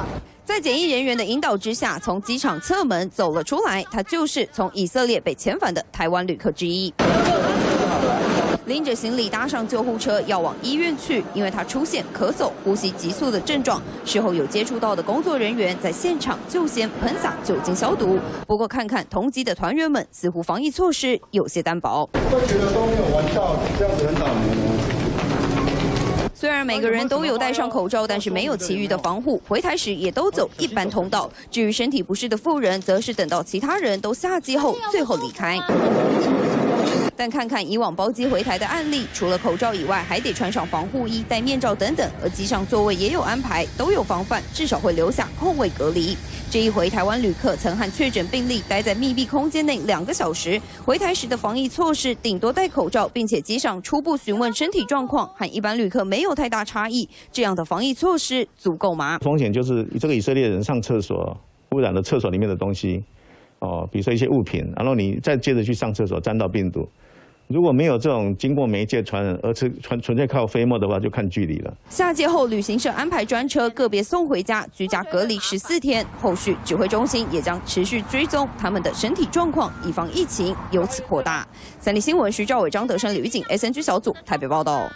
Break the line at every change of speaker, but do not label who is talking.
了。在检疫人员的引导之下，从机场侧门走了出来。他就是从以色列被遣返的台湾旅客之一。 拎着行李搭上救护车，要往医院去，因为他出现咳嗽、呼吸急促的症状。事后有接触到的工作人员在现场就先喷洒酒精消毒。不过看看同机的团员们，似乎防疫措施有些单薄。
会觉得都没有玩到，这样子很倒霉。
虽然每个人都有戴上口罩，但是没有其余的防护。回台时也都走一般通道。至于身体不适的妇人，则是等到其他人都下机后，最后离开。 但看看以往包机回台的案例，除了口罩以外，还得穿上防护衣、戴面罩等等。而机上座位也有安排，都有防范，至少会留下空位隔离。这一回，台湾旅客曾和确诊病例待在密闭空间内2个小时。回台时的防疫措施顶多戴口罩，并且机上初步询问身体状况，和一般旅客没有太大差异。这样的防疫措施足够吗？
风险就是这个以色列人上厕所污染了厕所里面的东西，比如说一些物品，然后你再接着去上厕所沾到病毒。 如果没有这种经过媒介传染，而是纯粹靠飞沫的话，就看距离了。
下界后，旅行社安排专车个别送回家，居家隔离14天。后续指挥中心也将持续追踪他们的身体状况，以防疫情由此扩大。三立新闻徐兆伟、张德生、李玉锦 SNG 小组台北报道。